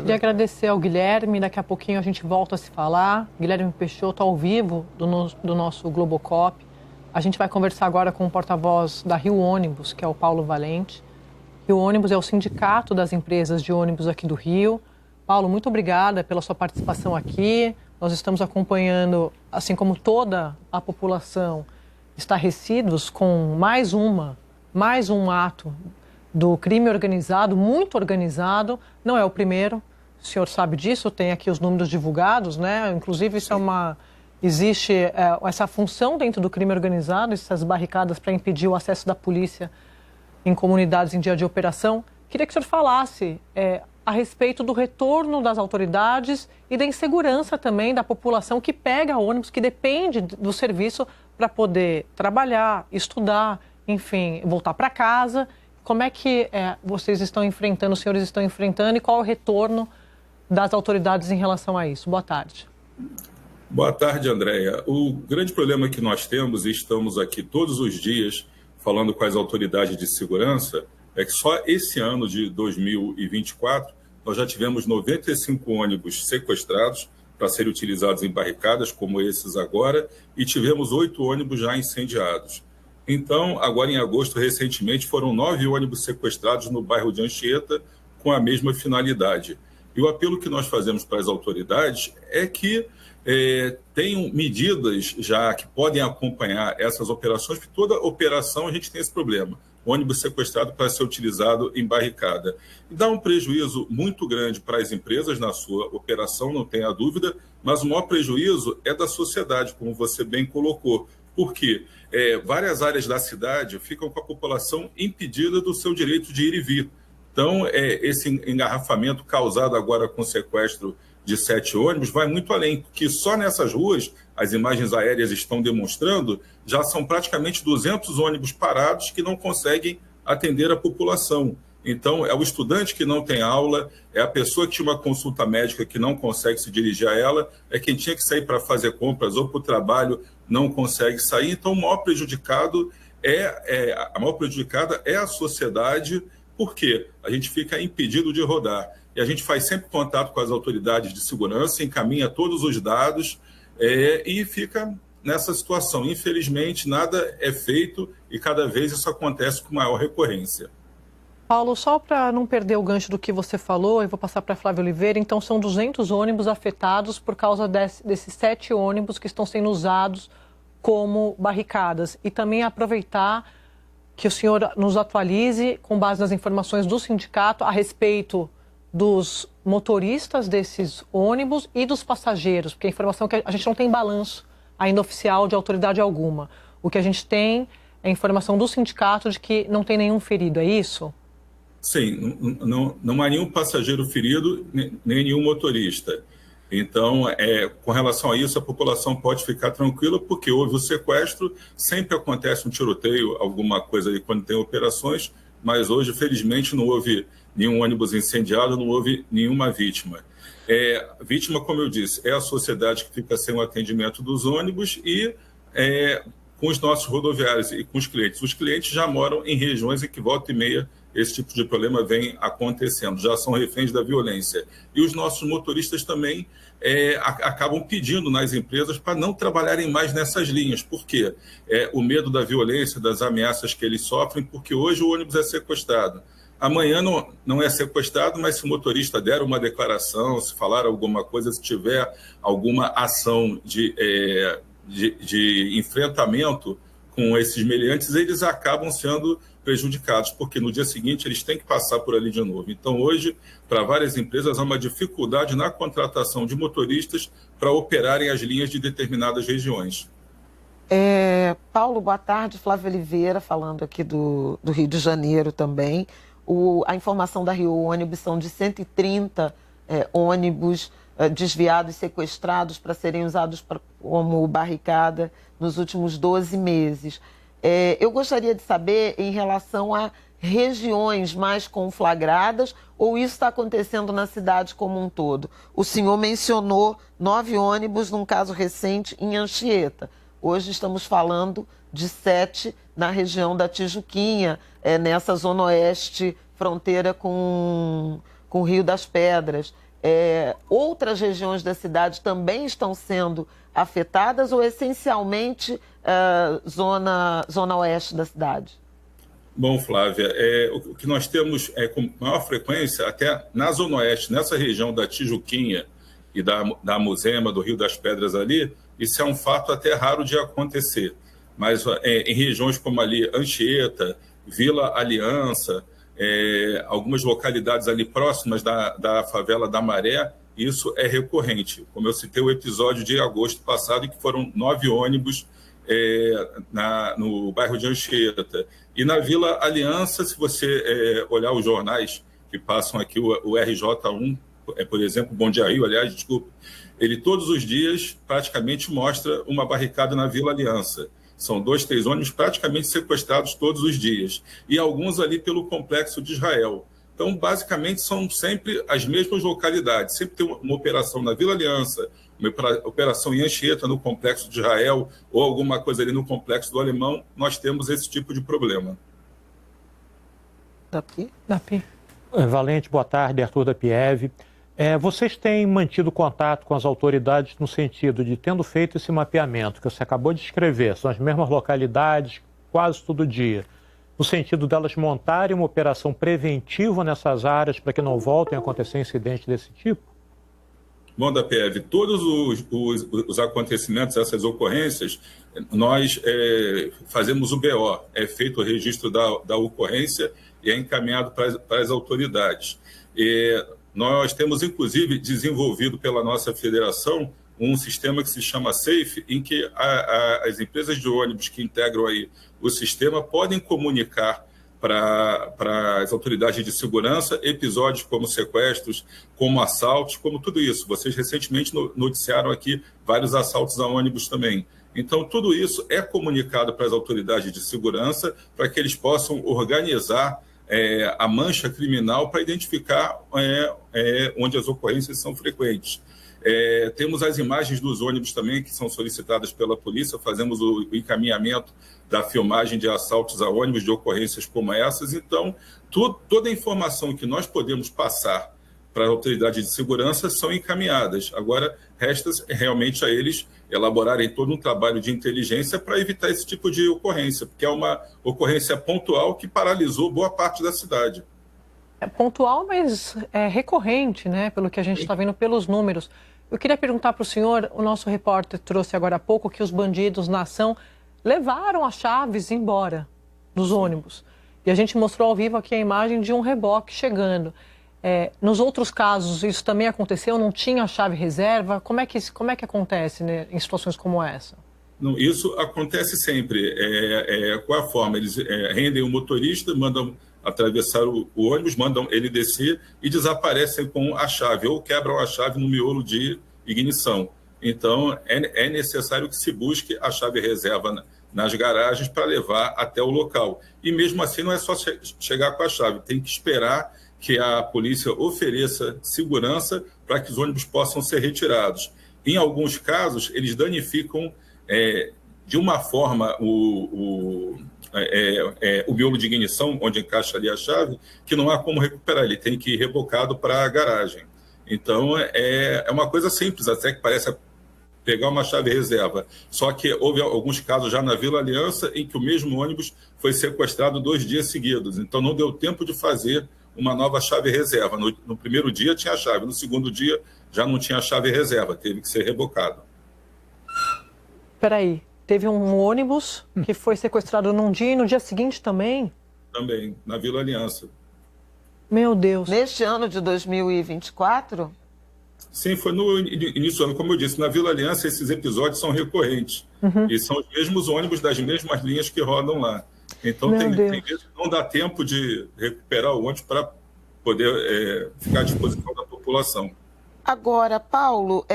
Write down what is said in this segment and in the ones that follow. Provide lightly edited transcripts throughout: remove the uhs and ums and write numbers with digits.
Queria agradecer ao Guilherme, daqui a pouquinho a gente volta a se falar. Guilherme Peixoto, ao vivo, do nosso Globocop. A gente vai conversar agora com o porta-voz da Rio Ônibus, que é o Paulo Valente. Rio Ônibus é o sindicato das empresas de ônibus aqui do Rio. Paulo, muito obrigada pela sua participação aqui. Nós estamos acompanhando, assim como toda a população, estarrecidos com mais um ato do crime organizado, muito organizado. Não é o primeiro, o senhor sabe disso, tem aqui os números divulgados, né? Inclusive, isso existe essa função dentro do crime organizado, essas barricadas para impedir o acesso da polícia em comunidades em dia de operação. Queria que o senhor falasse a respeito do retorno das autoridades e da insegurança também da população que pega ônibus, que depende do serviço para poder trabalhar, estudar, enfim, voltar para casa. Como é que vocês estão enfrentando, os senhores estão enfrentando e qual é o retorno das autoridades em relação a isso? Boa tarde. Boa tarde, Andréia. O grande problema que nós temos, e estamos aqui todos os dias falando com as autoridades de segurança, é que só esse ano de 2024 nós já tivemos 95 ônibus sequestrados para serem utilizados em barricadas como esses agora, e tivemos 8 ônibus já incendiados. Então, agora em agosto, recentemente, foram 9 ônibus sequestrados no bairro de Anchieta com a mesma finalidade. E o apelo que nós fazemos para as autoridades é que tenham medidas já que podem acompanhar essas operações, porque toda operação a gente tem esse problema. Ônibus sequestrado para ser utilizado em barricada. E dá um prejuízo muito grande para as empresas na sua operação, não tenha dúvida, mas o maior prejuízo é da sociedade, como você bem colocou. Por quê? Várias áreas da cidade ficam com a população impedida do seu direito de ir e vir. Então, esse engarrafamento causado agora com o sequestro de 7 ônibus vai muito além, porque só nessas ruas, as imagens aéreas estão demonstrando, já são praticamente 200 ônibus parados que não conseguem atender a população. Então, é o estudante que não tem aula, é a pessoa que tinha uma consulta médica que não consegue se dirigir a ela, é quem tinha que sair para fazer compras ou para o trabalho, não consegue sair. Então, a maior prejudicada é a sociedade, porque a gente fica impedido de rodar. E a gente faz sempre contato com as autoridades de segurança, encaminha todos os dados e fica nessa situação. Infelizmente, nada é feito e cada vez isso acontece com maior recorrência. Paulo, só para não perder o gancho do que você falou, eu vou passar para a Flávia Oliveira. Então, são 200 ônibus afetados por causa desses 7 ônibus que estão sendo usados como barricadas. E também aproveitar que o senhor nos atualize, com base nas informações do sindicato, a respeito dos motoristas desses ônibus e dos passageiros, porque a informação é que a gente não tem balanço ainda oficial de autoridade alguma. O que a gente tem é a informação do sindicato de que não tem nenhum ferido, é isso? Sim, não há nenhum passageiro ferido, nem nenhum motorista. Então, com relação a isso, a população pode ficar tranquila, porque houve o sequestro, sempre acontece um tiroteio, alguma coisa aí quando tem operações, mas hoje, felizmente, não houve nenhum ônibus incendiado, não houve nenhuma vítima. Vítima, como eu disse, é a sociedade que fica sem o atendimento dos ônibus e com os nossos rodoviários e com os clientes. Os clientes já moram em regiões em que volta e meia esse tipo de problema vem acontecendo, já são reféns da violência. E os nossos motoristas também acabam pedindo nas empresas para não trabalharem mais nessas linhas. Por quê? O medo da violência, das ameaças que eles sofrem, porque hoje o ônibus é sequestrado. Amanhã não é sequestrado, mas se o motorista der uma declaração, se falar alguma coisa, se tiver alguma ação de enfrentamento com esses meliantes, eles acabam sendo prejudicados, porque no dia seguinte eles têm que passar por ali de novo. Então, hoje, para várias empresas, há uma dificuldade na contratação de motoristas para operarem as linhas de determinadas regiões. Paulo, boa tarde. Flávia Oliveira, falando aqui do Rio de Janeiro também. A informação da Rio Ônibus são de 130 ônibus desviados e sequestrados para serem usados como barricada nos últimos 12 meses. Eu gostaria de saber em relação a regiões mais conflagradas ou isso está acontecendo na cidade como um todo. O senhor mencionou 9 ônibus num caso recente em Anchieta. Hoje estamos falando de 7 na região da Tijuquinha, nessa zona oeste, fronteira com o Rio das Pedras. outras regiões da cidade também estão sendo afetadas ou essencialmente zona oeste da cidade? Bom, Flávia, o que nós temos com maior frequência, até na Zona Oeste, nessa região da Tijuquinha e da Muzema, do Rio das Pedras ali, isso é um fato até raro de acontecer. Mas em regiões como ali Anchieta, Vila Aliança, algumas localidades ali próximas da favela da Maré, isso é recorrente. Como eu citei o episódio de agosto passado, em que foram 9 ônibus no bairro de Anchieta. E na Vila Aliança, se você olhar os jornais que passam aqui, o RJ1, por exemplo, Bom Dia Rio, aliás, desculpa, ele todos os dias praticamente mostra uma barricada na Vila Aliança. São 2, 3 ônibus praticamente sequestrados todos os dias. E alguns ali pelo Complexo de Israel. Então, basicamente, são sempre as mesmas localidades. Sempre tem uma operação na Vila Aliança, uma operação em Anchieta, no Complexo de Israel, ou alguma coisa ali no Complexo do Alemão. Nós temos esse tipo de problema. Dapi. Valente, boa tarde, Arthur da Pieve. Vocês têm mantido contato com as autoridades no sentido de, tendo feito esse mapeamento que você acabou de escrever, são as mesmas localidades quase todo dia, no sentido delas montarem uma operação preventiva nessas áreas para que não voltem a acontecer incidentes desse tipo? Bom, da PEV, todos os acontecimentos, essas ocorrências, nós fazemos o BO, é feito o registro da ocorrência e é encaminhado para as autoridades. Nós temos, inclusive, desenvolvido pela nossa federação um sistema que se chama SAFE, em que as empresas de ônibus que integram aí o sistema podem comunicar para as autoridades de segurança episódios como sequestros, como assaltos, como tudo isso. Vocês recentemente noticiaram aqui vários assaltos a ônibus também. Então, tudo isso é comunicado para as autoridades de segurança para que eles possam organizar a mancha criminal para identificar onde as ocorrências são frequentes. Temos as imagens dos ônibus também, que são solicitadas pela polícia, fazemos o encaminhamento da filmagem de assaltos a ônibus, de ocorrências como essas. Então, toda a informação que nós podemos passar para a autoridade de segurança são encaminhadas. Agora, resta realmente a eles elaborarem todo um trabalho de inteligência para evitar esse tipo de ocorrência, porque é uma ocorrência pontual que paralisou boa parte da cidade. É pontual, mas é recorrente, né? Pelo que a gente está vendo pelos números. Eu queria perguntar para o senhor, o nosso repórter trouxe agora há pouco que os bandidos na ação levaram as chaves embora dos ônibus. E a gente mostrou ao vivo aqui a imagem de um reboque chegando. Nos outros casos, isso também aconteceu? Não tinha chave reserva? Como é que acontece, né, em situações como essa? Não, isso acontece sempre. Qual a forma? Eles rendem o motorista, mandam atravessar o ônibus, mandam ele descer e desaparecem com a chave, ou quebram a chave no miolo de ignição. Então, é necessário que se busque a chave reserva nas garagens para levar até o local. E mesmo assim, não é só chegar com a chave, tem que esperar que a polícia ofereça segurança para que os ônibus possam ser retirados. Em alguns casos, eles danificam de uma forma o miolo de ignição, onde encaixa ali a chave, que não há como recuperar, ele tem que ir rebocado para a garagem. Então, é uma coisa simples, até que parece pegar uma chave reserva. Só que houve alguns casos já na Vila Aliança em que o mesmo ônibus foi sequestrado 2 dias seguidos. Então, não deu tempo de fazer uma nova chave reserva. No primeiro dia tinha a chave, no segundo dia já não tinha a chave reserva, teve que ser rebocado. Peraí, teve um ônibus que foi sequestrado num dia e no dia seguinte também? Também, na Vila Aliança. Meu Deus. Neste ano de 2024? Sim, foi no início do ano. Como eu disse, na Vila Aliança esses episódios são recorrentes. E são os mesmos ônibus das mesmas linhas que rodam lá. Então, tem vezes que não dá tempo de recuperar o ônibus para poder ficar à disposição da população. Agora, Paulo,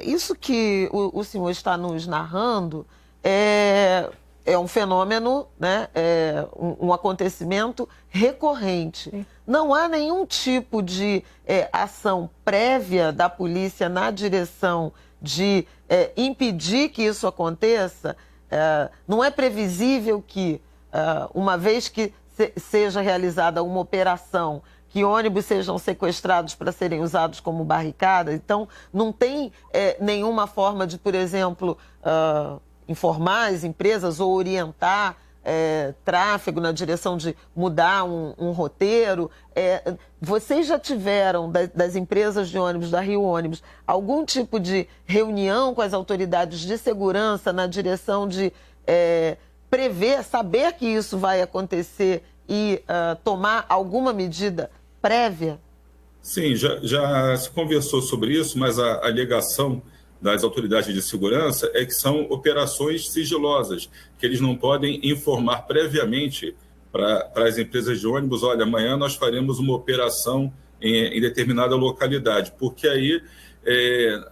isso que o senhor está nos narrando é um fenômeno, né? Um acontecimento recorrente. Sim. Não há nenhum tipo de ação prévia da polícia na direção de impedir que isso aconteça. Não é previsível que, uma vez que seja realizada uma operação que ônibus sejam sequestrados para serem usados como barricada. Então, não tem nenhuma forma de, por exemplo, informar as empresas ou orientar tráfego na direção de mudar um roteiro. Vocês já tiveram, das empresas de ônibus, da Rio Ônibus, algum tipo de reunião com as autoridades de segurança na direção de prever, saber que isso vai acontecer e tomar alguma medida prévia? Sim, já se conversou sobre isso, mas a alegação das autoridades de segurança é que são operações sigilosas, que eles não podem informar previamente para as empresas de ônibus: olha, amanhã nós faremos uma operação em determinada localidade, porque aí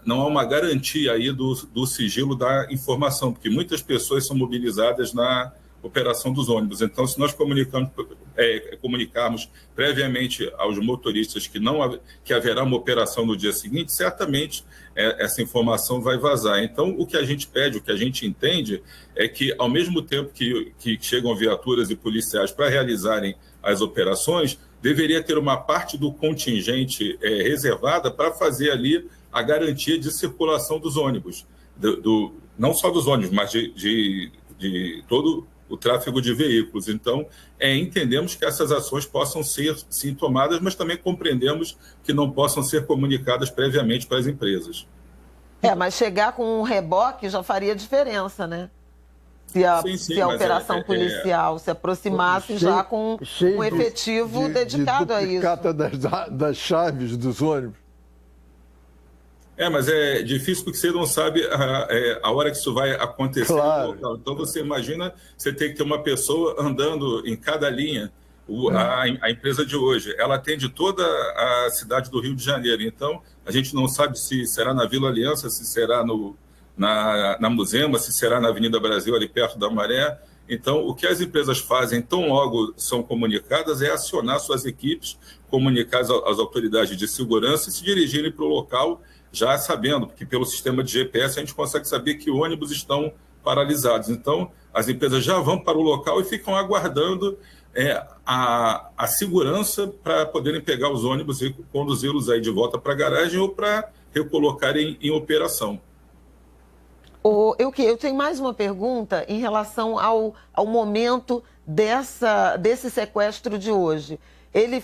não há uma garantia aí do sigilo da informação, porque muitas pessoas são mobilizadas na operação dos ônibus. Então, se nós comunicarmos previamente aos motoristas que haverá uma operação no dia seguinte, certamente essa informação vai vazar. Então, o que a gente pede, o que a gente entende, é que, ao mesmo tempo que chegam viaturas e policiais para realizarem as operações, deveria ter uma parte do contingente reservada para fazer ali a garantia de circulação dos ônibus, não só dos ônibus, mas de todo o tráfego de veículos. Então, entendemos que essas ações possam ser, sim, tomadas, mas também compreendemos que não possam ser comunicadas previamente para as empresas. Mas chegar com um reboque já faria diferença, né? Se a operação policial se aproximasse já com um efetivo dedicado a isso. Das chaves dos ônibus. Mas é difícil porque você não sabe a hora que isso vai acontecer. Claro. No local. Então, você imagina, você tem que ter uma pessoa andando em cada linha. A empresa de hoje, ela atende toda a cidade do Rio de Janeiro. Então, a gente não sabe se será na Vila Aliança, se será na Muzema, se será na Avenida Brasil, ali perto da Maré. Então, o que as empresas fazem, tão logo são comunicadas, é acionar suas equipes, comunicar às autoridades de segurança e se dirigirem para o local, já sabendo, porque pelo sistema de GPS a gente consegue saber que ônibus estão paralisados. Então, as empresas já vão para o local e ficam aguardando a segurança para poderem pegar os ônibus e conduzi-los aí de volta para a garagem ou para recolocarem em operação. Eu tenho mais uma pergunta em relação ao momento desse sequestro de hoje. Ele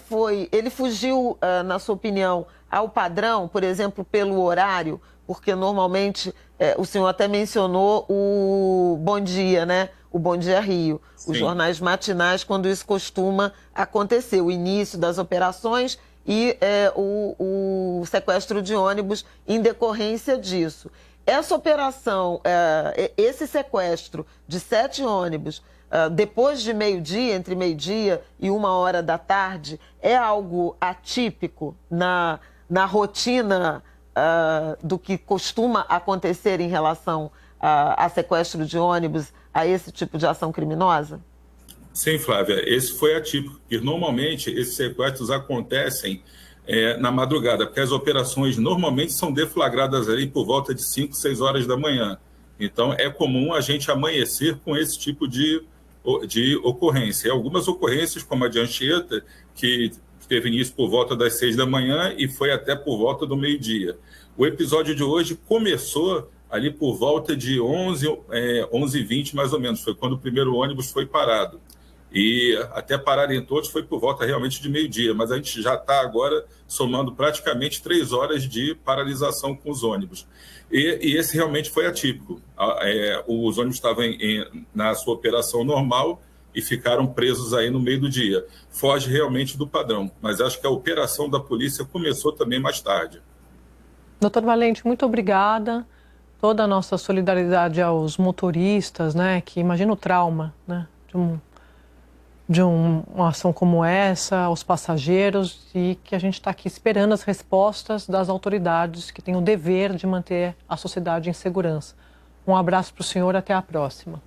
fugiu, na sua opinião, ao padrão, por exemplo, pelo horário? Porque normalmente, o senhor até mencionou o Bom Dia, né? O Bom Dia Rio, os jornais matinais, quando isso costuma acontecer, o início das operações e o sequestro de ônibus em decorrência disso. Essa operação, esse sequestro de 7 ônibus, depois de meio-dia, entre meio-dia e 1h da tarde, é algo atípico na rotina do que costuma acontecer em relação a sequestro de ônibus, a esse tipo de ação criminosa? Sim, Flávia, esse foi atípico, porque normalmente esses sequestros acontecem na madrugada, porque as operações normalmente são deflagradas ali por volta de 5, 6 horas da manhã. Então, é comum a gente amanhecer com esse tipo de ocorrência. E algumas ocorrências, como a de Anchieta, que teve início por volta das 6 da manhã e foi até por volta do meio-dia. O episódio de hoje começou ali por volta de 11h20, mais ou menos, foi quando o primeiro ônibus foi parado. E até pararem todos foi por volta realmente de meio-dia, mas a gente já está agora somando praticamente 3 horas de paralisação com os ônibus. E esse realmente foi atípico. Os ônibus estavam na sua operação normal e ficaram presos aí no meio do dia. Foge realmente do padrão, mas acho que a operação da polícia começou também mais tarde. Doutor Valente, muito obrigada. Toda a nossa solidariedade aos motoristas, né, que imagina o trauma, né, de uma ação como essa, aos passageiros, e que a gente está aqui esperando as respostas das autoridades que têm o dever de manter a sociedade em segurança. Um abraço para o senhor, até a próxima.